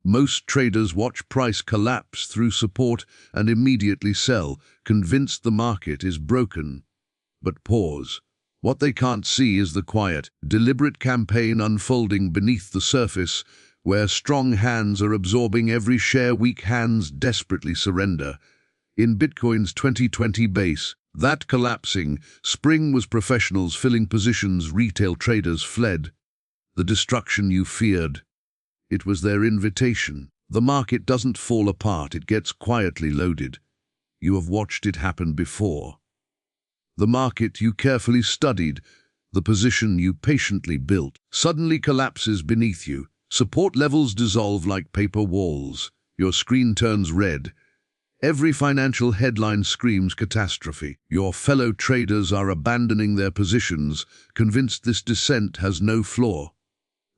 Most traders watch price collapse through support and immediately sell, convinced the market is broken. But pause. What they can't see is the quiet, deliberate campaign unfolding beneath the surface, where strong hands are absorbing every share weak hands desperately surrender. In Bitcoin's 2020 base, that collapsing spring was professionals filling positions retail traders fled. The destruction you feared. It was their invitation. The market doesn't fall apart, it gets quietly loaded. You have watched it happen before. The market you carefully studied, the position you patiently built, suddenly collapses beneath you. Support levels dissolve like paper walls. Your screen turns red. Every financial headline screams catastrophe. Your fellow traders are abandoning their positions, convinced this descent has no floor.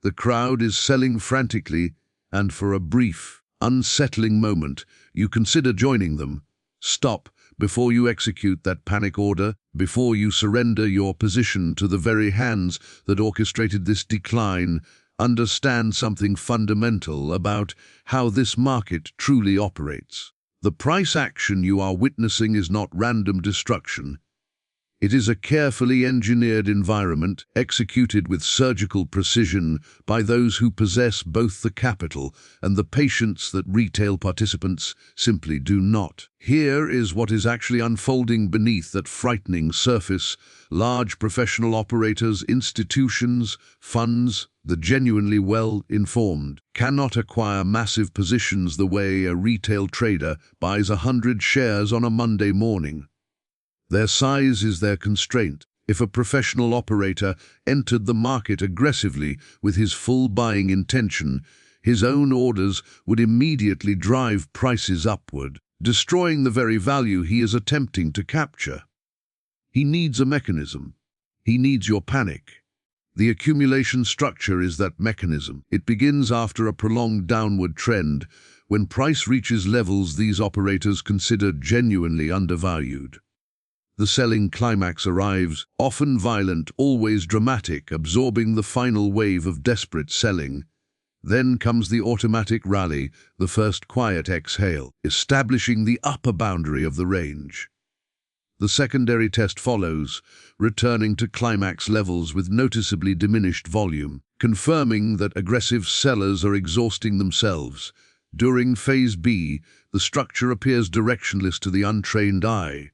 The crowd is selling frantically, and for a brief, unsettling moment, you consider joining them. Stop before you execute that panic order, before you surrender your position to the very hands that orchestrated this decline. Understand something fundamental about how this market truly operates. The price action you are witnessing is not random destruction. It is a carefully engineered environment, executed with surgical precision by those who possess both the capital and the patience that retail participants simply do not. Here is what is actually unfolding beneath that frightening surface. Large professional operators, institutions, funds, the genuinely well-informed, cannot acquire massive positions the way a retail trader buys 100 shares on a Monday morning. Their size is their constraint. If a professional operator entered the market aggressively with his full buying intention, his own orders would immediately drive prices upward, destroying the very value he is attempting to capture. He needs a mechanism. He needs your panic. The accumulation structure is that mechanism. It begins after a prolonged downward trend, when price reaches levels these operators consider genuinely undervalued. The selling climax arrives, often violent, always dramatic, absorbing the final wave of desperate selling. Then comes the automatic rally, the first quiet exhale, establishing the upper boundary of the range. The secondary test follows, returning to climax levels with noticeably diminished volume, confirming that aggressive sellers are exhausting themselves. During Phase B, the structure appears directionless to the untrained eye.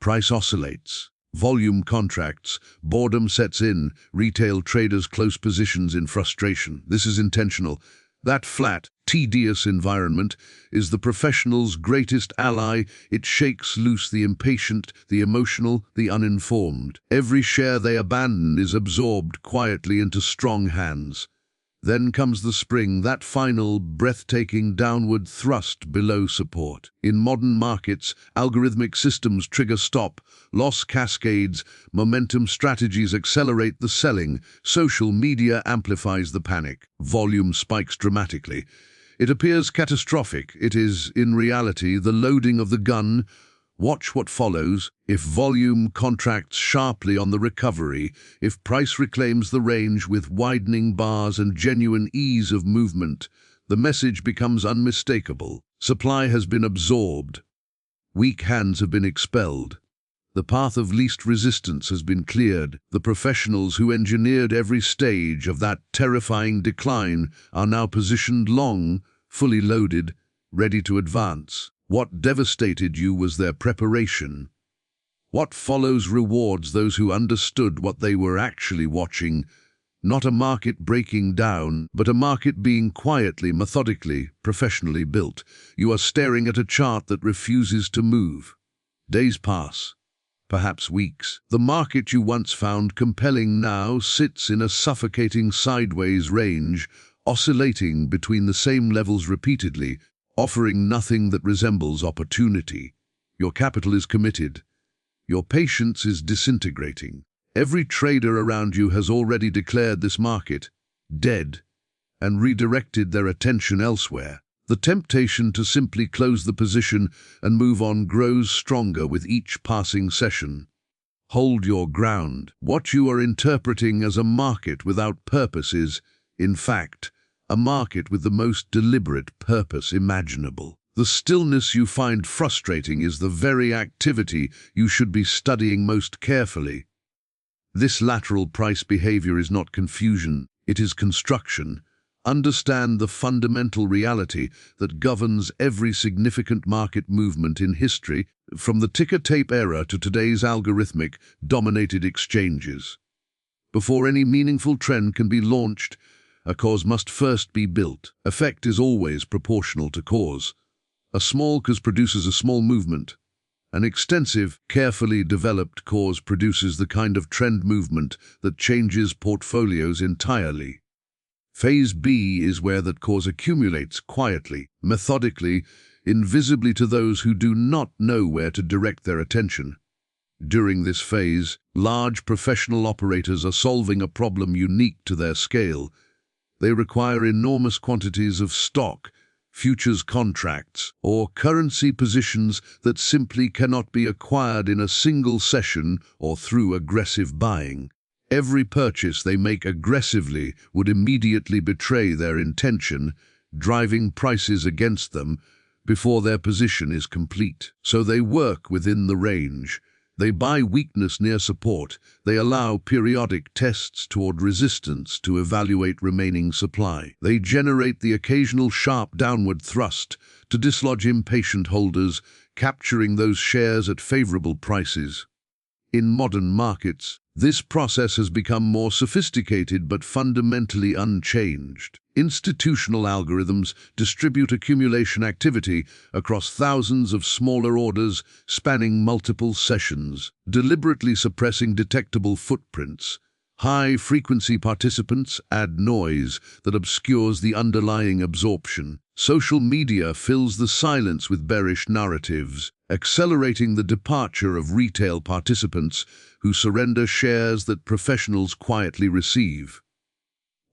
Price oscillates, volume contracts, boredom sets in, retail traders close positions in frustration. This is intentional. That flat, tedious environment is the professional's greatest ally. It shakes loose the impatient, the emotional, the uninformed. Every share they abandon is absorbed quietly into strong hands. Then comes the spring, that final, breathtaking downward thrust below support. In modern markets, algorithmic systems trigger stop, loss cascades, momentum strategies accelerate the selling, social media amplifies the panic, volume spikes dramatically. It appears catastrophic. It is, in reality, the loading of the gun. Watch what follows. If volume contracts sharply on the recovery, if price reclaims the range with widening bars and genuine ease of movement, the message becomes unmistakable. Supply has been absorbed. Weak hands have been expelled. The path of least resistance has been cleared. The professionals who engineered every stage of that terrifying decline are now positioned long, fully loaded, ready to advance. What devastated you was their preparation. What follows rewards those who understood what they were actually watching, not a market breaking down, but a market being quietly, methodically, professionally built. You are staring at a chart that refuses to move. Days pass, perhaps weeks. The market you once found compelling now sits in a suffocating sideways range, oscillating between the same levels repeatedly, offering nothing that resembles opportunity. Your capital is committed. Your patience is disintegrating. Every trader around you has already declared this market dead and redirected their attention elsewhere. The temptation to simply close the position and move on grows stronger with each passing session. Hold your ground. What you are interpreting as a market without purpose is, in fact, a market with the most deliberate purpose imaginable. The stillness you find frustrating is the very activity you should be studying most carefully. This lateral price behavior is not confusion, it is construction. Understand the fundamental reality that governs every significant market movement in history, from the ticker tape era to today's algorithmic, dominated exchanges. Before any meaningful trend can be launched, a cause must first be built. Effect is always proportional to cause. A small cause produces a small movement. An extensive, carefully developed cause produces the kind of trend movement that changes portfolios entirely. Phase B is where that cause accumulates quietly, methodically, invisibly to those who do not know where to direct their attention. During this phase, large professional operators are solving a problem unique to their scale. They require enormous quantities of stock, futures contracts, or currency positions that simply cannot be acquired in a single session or through aggressive buying. Every purchase they make aggressively would immediately betray their intention, driving prices against them before their position is complete. So they work within the range. They buy weakness near support. They allow periodic tests toward resistance to evaluate remaining supply. They generate the occasional sharp downward thrust to dislodge impatient holders, capturing those shares at favorable prices. In modern markets, this process has become more sophisticated but fundamentally unchanged. Institutional algorithms distribute accumulation activity across thousands of smaller orders spanning multiple sessions, deliberately suppressing detectable footprints. High-frequency participants add noise that obscures the underlying absorption. Social media fills the silence with bearish narratives, accelerating the departure of retail participants who surrender shares that professionals quietly receive.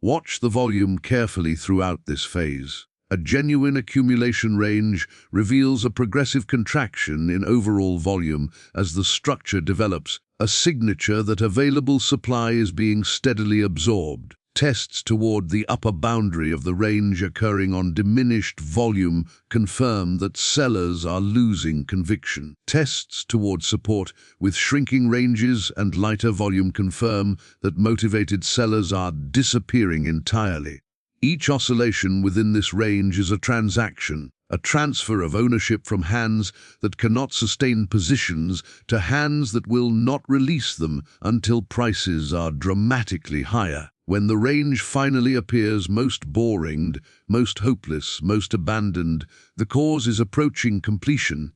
Watch the volume carefully throughout this phase. A genuine accumulation range reveals a progressive contraction in overall volume as the structure develops, a signature that available supply is being steadily absorbed. Tests toward the upper boundary of the range occurring on diminished volume confirm that sellers are losing conviction. Tests toward support with shrinking ranges and lighter volume confirm that motivated sellers are disappearing entirely. Each oscillation within this range is a transaction, a transfer of ownership from hands that cannot sustain positions to hands that will not release them until prices are dramatically higher. When the range finally appears most boring, most hopeless, most abandoned, the cause is approaching completion.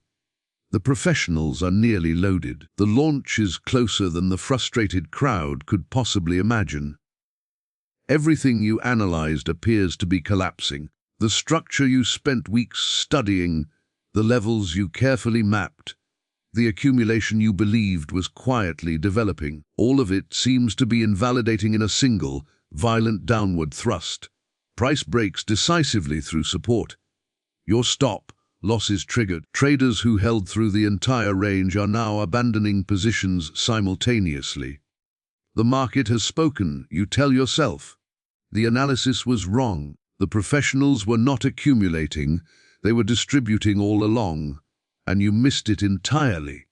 The professionals are nearly loaded. The launch is closer than the frustrated crowd could possibly imagine. Everything you analyzed appears to be collapsing. The structure you spent weeks studying, the levels you carefully mapped, the accumulation you believed was quietly developing. All of it seems to be invalidating in a single, violent downward thrust. Price breaks decisively through support. Your stop loss is triggered. Traders who held through the entire range are now abandoning positions simultaneously. The market has spoken, you tell yourself. The analysis was wrong. The professionals were not accumulating, they were distributing all along, and you missed it entirely.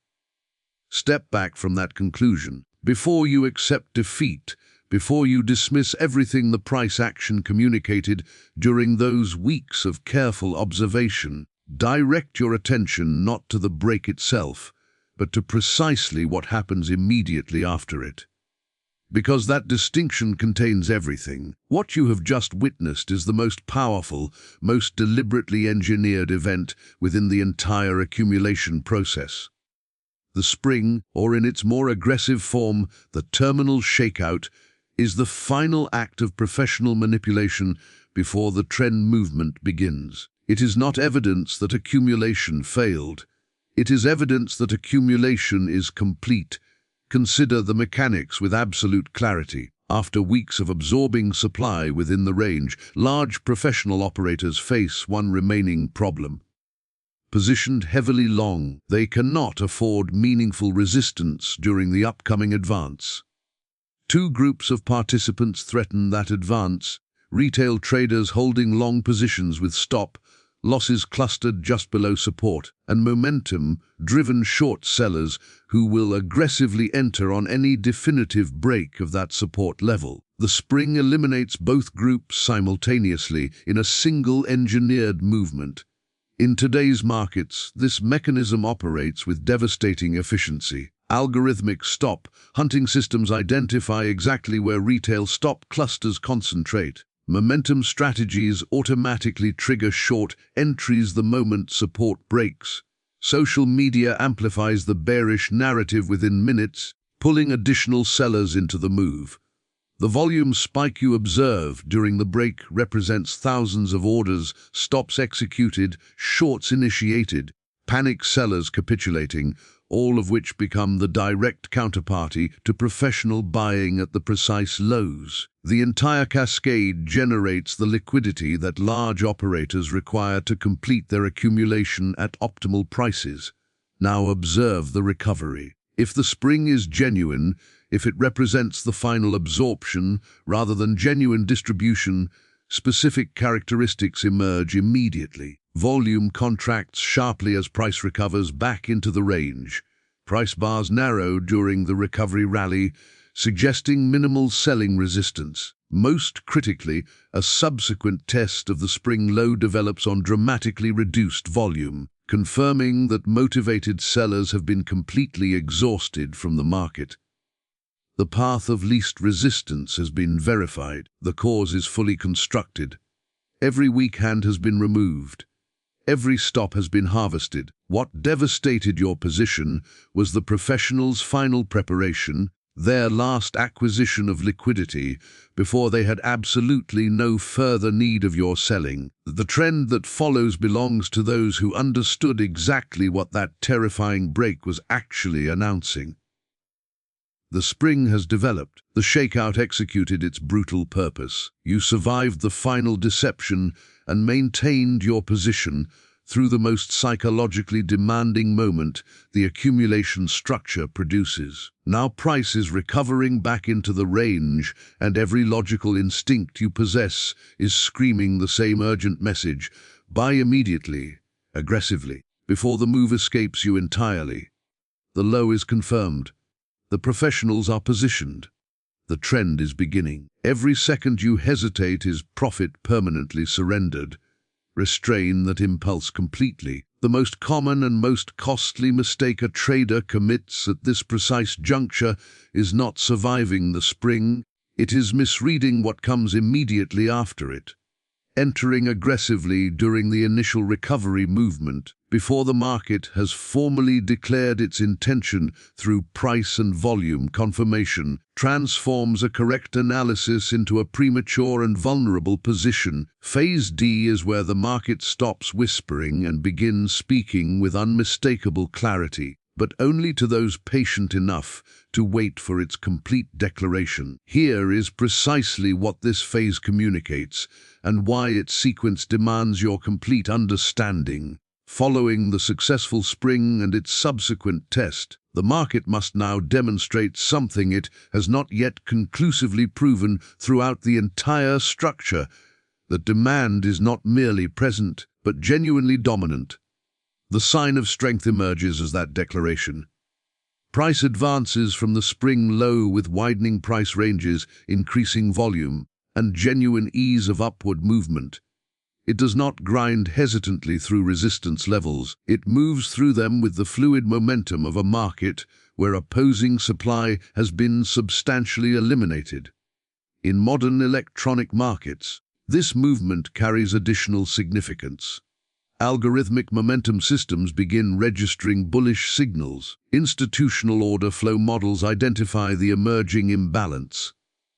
Step back from that conclusion. Before you accept defeat, before you dismiss everything the price action communicated during those weeks of careful observation, direct your attention not to the break itself, but to precisely what happens immediately after it. Because that distinction contains everything. What you have just witnessed is the most powerful, most deliberately engineered event within the entire accumulation process. The spring, or in its more aggressive form, the terminal shakeout, is the final act of professional manipulation before the trend movement begins. It is not evidence that accumulation failed. It is evidence that accumulation is complete. Consider the mechanics with absolute clarity. After weeks of absorbing supply within the range, large professional operators face one remaining problem. Positioned heavily long, they cannot afford meaningful resistance during the upcoming advance. Two groups of participants threaten that advance, retail traders holding long positions with stop losses clustered just below support, and momentum-driven short sellers who will aggressively enter on any definitive break of that support level. The spring eliminates both groups simultaneously in a single engineered movement. In today's markets, this mechanism operates with devastating efficiency. Algorithmic stop hunting systems identify exactly where retail stop clusters concentrate. Momentum strategies automatically trigger short entries the moment support breaks. Social media amplifies the bearish narrative within minutes, pulling additional sellers into the move. The volume spike you observe during the break represents thousands of orders, stops executed, shorts initiated, panic sellers capitulating, all of which become the direct counterparty to professional buying at the precise lows. The entire cascade generates the liquidity that large operators require to complete their accumulation at optimal prices. Now observe the recovery. If the spring is genuine, if it represents the final absorption rather than genuine distribution, specific characteristics emerge immediately. Volume contracts sharply as price recovers back into the range. Price bars narrow during the recovery rally, suggesting minimal selling resistance. Most critically, a subsequent test of the spring low develops on dramatically reduced volume, confirming that motivated sellers have been completely exhausted from the market. The path of least resistance has been verified. The cause is fully constructed. Every weak hand has been removed. Every stop has been harvested. What devastated your position was the professionals' final preparation, their last acquisition of liquidity, before they had absolutely no further need of your selling. The trend that follows belongs to those who understood exactly what that terrifying break was actually announcing. The spring has developed. The shakeout executed its brutal purpose. You survived the final deception and maintained your position through the most psychologically demanding moment the accumulation structure produces. Now price is recovering back into the range, and every logical instinct you possess is screaming the same urgent message: buy immediately, aggressively, before the move escapes you entirely. The low is confirmed. The professionals are positioned. The trend is beginning. Every second you hesitate is profit permanently surrendered. Restrain that impulse completely. The most common and most costly mistake a trader commits at this precise juncture is not surviving the spring. It is misreading what comes immediately after it. Entering aggressively during the initial recovery movement, before the market has formally declared its intention through price and volume confirmation, transforms a correct analysis into a premature and vulnerable position. Phase D is where the market stops whispering and begins speaking with unmistakable clarity, but only to those patient enough to wait for its complete declaration. Here is precisely what this phase communicates, and why its sequence demands your complete understanding. Following the successful spring and its subsequent test, the market must now demonstrate something it has not yet conclusively proven throughout the entire structure: that demand is not merely present, but genuinely dominant. The sign of strength emerges as that declaration. Price advances from the spring low with widening price ranges, increasing volume, and genuine ease of upward movement. It does not grind hesitantly through resistance levels. It moves through them with the fluid momentum of a market where opposing supply has been substantially eliminated. In modern electronic markets, this movement carries additional significance. Algorithmic momentum systems begin registering bullish signals. Institutional order flow models identify the emerging imbalance.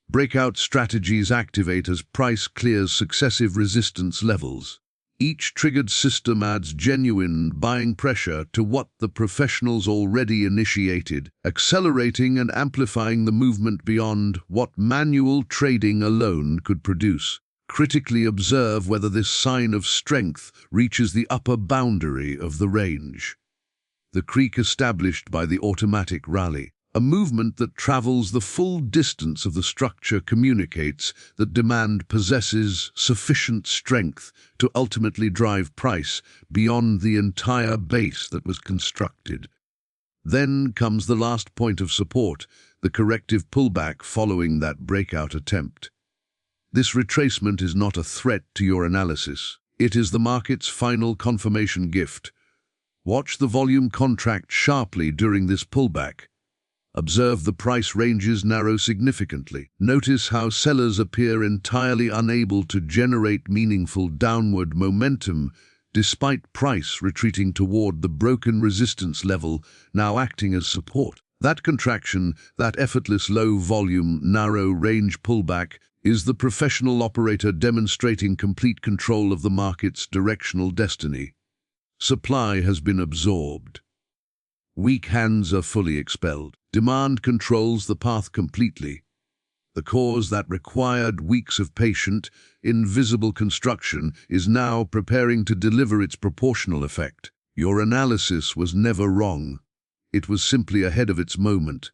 Breakout strategies activate as price clears successive resistance levels. Each triggered system adds genuine buying pressure to what the professionals already initiated, accelerating and amplifying the movement beyond what manual trading alone could produce. Critically observe whether this sign of strength reaches the upper boundary of the range. The creek established by the automatic rally. A movement that travels the full distance of the structure communicates that demand possesses sufficient strength to ultimately drive price beyond the entire base that was constructed. Then comes the last point of support, the corrective pullback following that breakout attempt. This retracement is not a threat to your analysis. It is the market's final confirmation gift. Watch the volume contract sharply during this pullback. Observe the price ranges narrow significantly. Notice how sellers appear entirely unable to generate meaningful downward momentum despite price retreating toward the broken resistance level now acting as support. That contraction, that effortless low-volume, narrow-range pullback, is the professional operator demonstrating complete control of the market's directional destiny. Supply has been absorbed. Weak hands are fully expelled. Demand controls the path completely. The cause that required weeks of patient, invisible construction is now preparing to deliver its proportional effect. Your analysis was never wrong. It was simply ahead of its moment.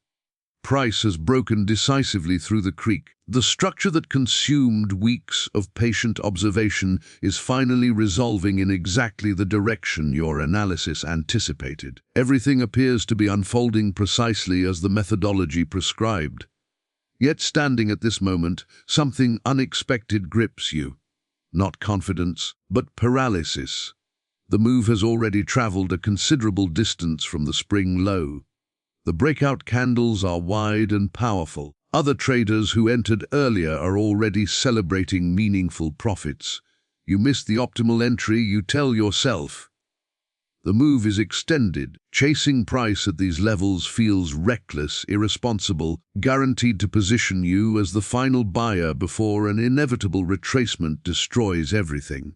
Price has broken decisively through the creek. The structure that consumed weeks of patient observation is finally resolving in exactly the direction your analysis anticipated. Everything appears to be unfolding precisely as the methodology prescribed. Yet standing at this moment, something unexpected grips you. Not confidence, but paralysis. The move has already traveled a considerable distance from the spring low. The breakout candles are wide and powerful. Other traders who entered earlier are already celebrating meaningful profits. You missed the optimal entry, you tell yourself. The move is extended. Chasing price at these levels feels reckless, irresponsible, guaranteed to position you as the final buyer before an inevitable retracement destroys everything.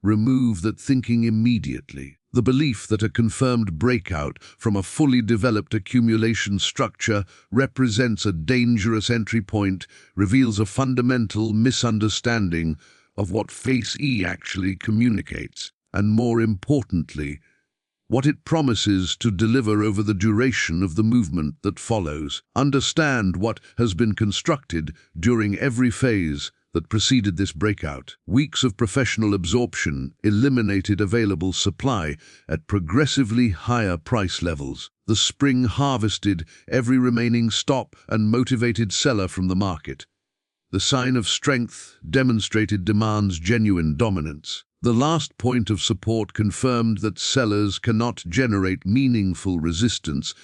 Remove that thinking immediately. The belief that a confirmed breakout from a fully developed accumulation structure represents a dangerous entry point reveals a fundamental misunderstanding of what Phase E actually communicates, and more importantly, what it promises to deliver over the duration of the movement that follows. Understand what has been constructed during every phase that preceded this breakout. Weeks of professional absorption eliminated available supply at progressively higher price levels. The spring harvested every remaining stop and motivated seller from the market. The sign of strength demonstrated demand's genuine dominance. The last point of support confirmed that sellers cannot generate meaningful resistance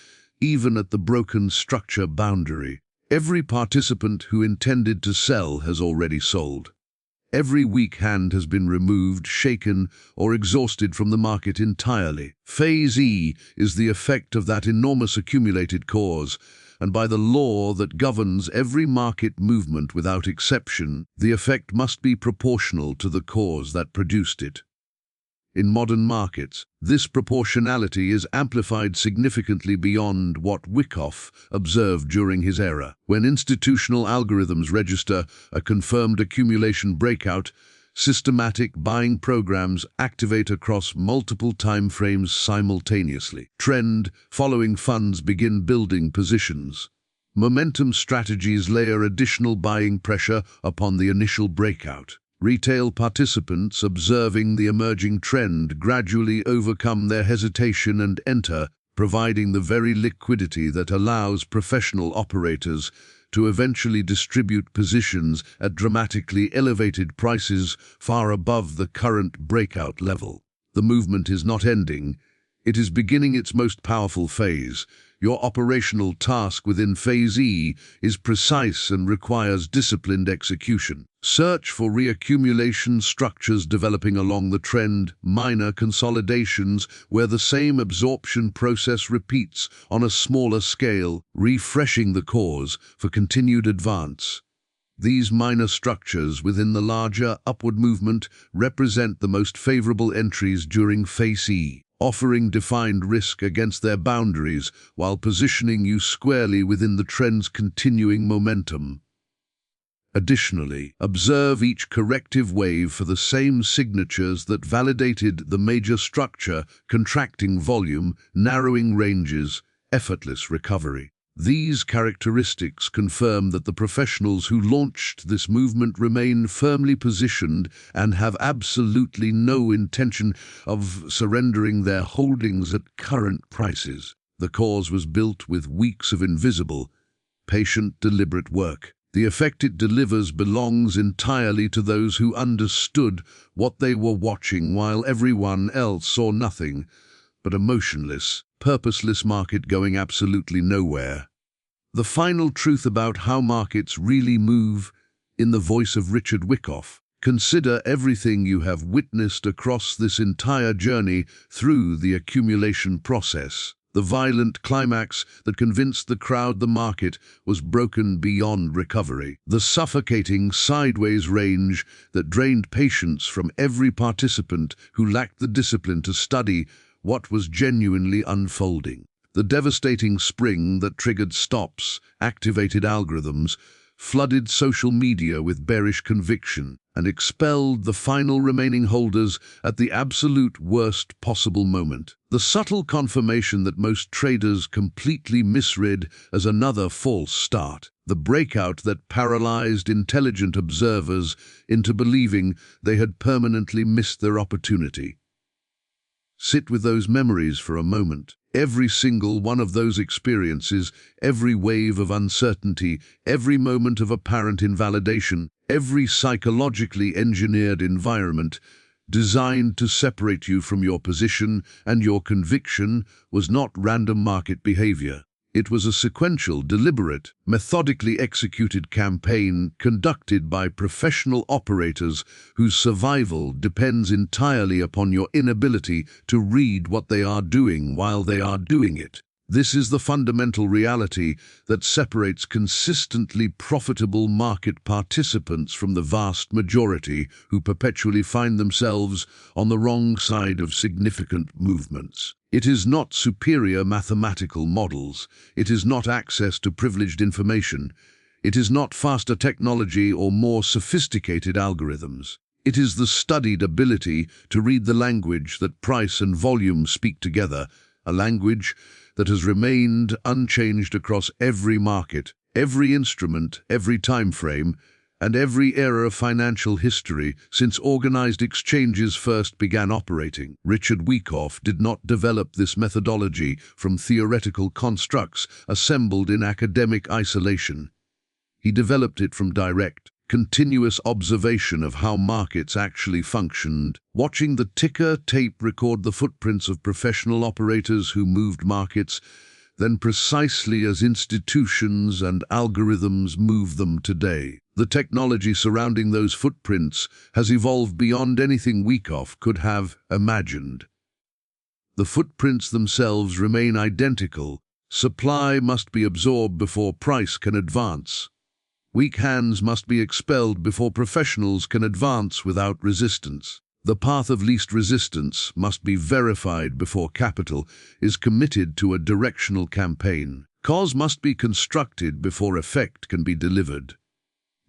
even at the broken structure boundary. Every participant who intended to sell has already sold. Every weak hand has been removed, shaken, or exhausted from the market entirely. Phase E is the effect of that enormous accumulated cause, and by the law that governs every market movement without exception, the effect must be proportional to the cause that produced it. In modern markets, this proportionality is amplified significantly beyond what Wyckoff observed during his era. When institutional algorithms register a confirmed accumulation breakout, systematic buying programs activate across multiple timeframes simultaneously. Trend-following funds begin building positions. Momentum strategies layer additional buying pressure upon the initial breakout. Retail participants observing the emerging trend gradually overcome their hesitation and enter, providing the very liquidity that allows professional operators to eventually distribute positions at dramatically elevated prices far above the current breakout level. The movement is not ending. It is beginning its most powerful phase. Your operational task within Phase E is precise and requires disciplined execution. Search for reaccumulation structures developing along the trend, minor consolidations where the same absorption process repeats on a smaller scale, refreshing the cause for continued advance. These minor structures within the larger upward movement represent the most favorable entries during Phase E, offering defined risk against their boundaries while positioning you squarely within the trend's continuing momentum. Additionally, observe each corrective wave for the same signatures that validated the major structure, contracting volume, narrowing ranges, effortless recovery. These characteristics confirm that the professionals who launched this movement remain firmly positioned and have absolutely no intention of surrendering their holdings at current prices. The cause was built with weeks of invisible, patient, deliberate work. The effect it delivers belongs entirely to those who understood what they were watching while everyone else saw nothing but a motionless, purposeless market going absolutely nowhere. The final truth about how markets really move, in the voice of Richard Wyckoff. Consider everything you have witnessed across this entire journey through the accumulation process. The violent climax that convinced the crowd the market was broken beyond recovery. The suffocating sideways range that drained patience from every participant who lacked the discipline to study what was genuinely unfolding. The devastating spring that triggered stops, activated algorithms, flooded social media with bearish conviction, and expelled the final remaining holders at the absolute worst possible moment. The subtle confirmation that most traders completely misread as another false start. The breakout that paralyzed intelligent observers into believing they had permanently missed their opportunity. Sit with those memories for a moment. Every single one of those experiences, every wave of uncertainty, every moment of apparent invalidation, every psychologically engineered environment designed to separate you from your position and your conviction was not random market behavior. It was a sequential, deliberate, methodically executed campaign conducted by professional operators whose survival depends entirely upon your inability to read what they are doing while they are doing it. This is the fundamental reality that separates consistently profitable market participants from the vast majority who perpetually find themselves on the wrong side of significant movements. It is not superior mathematical models. It is not access to privileged information. It is not faster technology or more sophisticated algorithms. It is the studied ability to read the language that price and volume speak together, a language that has remained unchanged across every market, every instrument, every time frame, and every era of financial history since organized exchanges first began operating. Richard Wyckoff did not develop this methodology from theoretical constructs assembled in academic isolation. He developed it from direct, continuous observation of how markets actually functioned, watching the ticker tape record the footprints of professional operators who moved markets, then precisely as institutions and algorithms move them today. The technology surrounding those footprints has evolved beyond anything Wyckoff could have imagined. The footprints themselves remain identical. Supply must be absorbed before price can advance. Weak hands must be expelled before professionals can advance without resistance. The path of least resistance must be verified before capital is committed to a directional campaign. Cause must be constructed before effect can be delivered.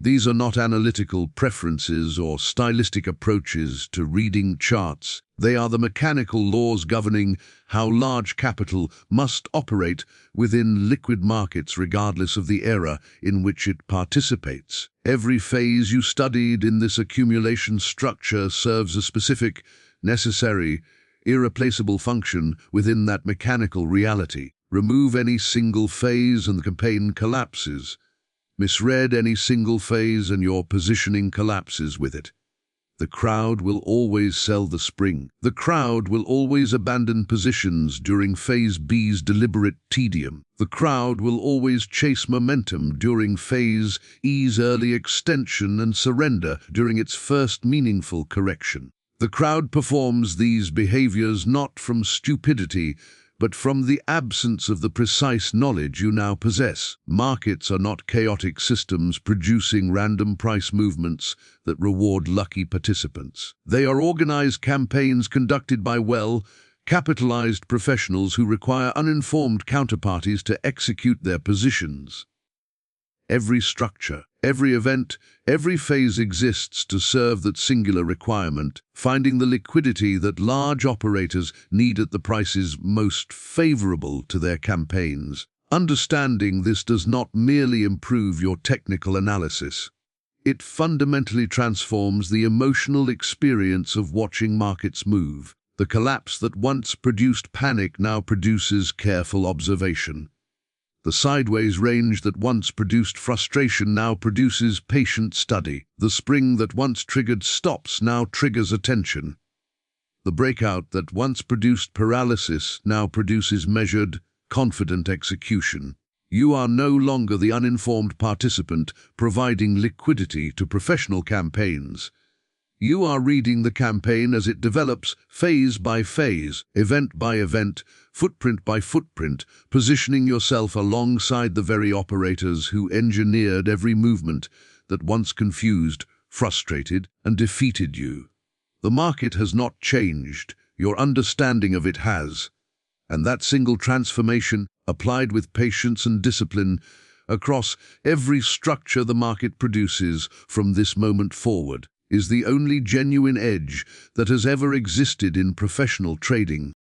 These are not analytical preferences or stylistic approaches to reading charts. They are the mechanical laws governing how large capital must operate within liquid markets regardless of the era in which it participates. Every phase you studied in this accumulation structure serves a specific, necessary, irreplaceable function within that mechanical reality. Remove any single phase and the campaign collapses. Misread any single phase and your positioning collapses with it. The crowd will always sell the spring. The crowd will always abandon positions during Phase B's deliberate tedium. The crowd will always chase momentum during Phase E's early extension and surrender during its first meaningful correction. The crowd performs these behaviors not from stupidity, but from the absence of the precise knowledge you now possess. Markets are not chaotic systems producing random price movements that reward lucky participants. They are organized campaigns conducted by well-capitalized professionals who require uninformed counterparties to execute their positions. Every structure, every event, every phase exists to serve that singular requirement, finding the liquidity that large operators need at the prices most favorable to their campaigns. Understanding this does not merely improve your technical analysis. It fundamentally transforms the emotional experience of watching markets move. The collapse that once produced panic now produces careful observation. The sideways range that once produced frustration now produces patient study. The spring that once triggered stops now triggers attention. The breakout that once produced paralysis now produces measured, confident execution. You are no longer the uninformed participant providing liquidity to professional campaigns. You are reading the campaign as it develops, phase by phase, event by event, footprint by footprint, positioning yourself alongside the very operators who engineered every movement that once confused, frustrated, and defeated you. The market has not changed, your understanding of it has. And that single transformation, applied with patience and discipline, across every structure the market produces from this moment forward, is the only genuine edge that has ever existed in professional trading.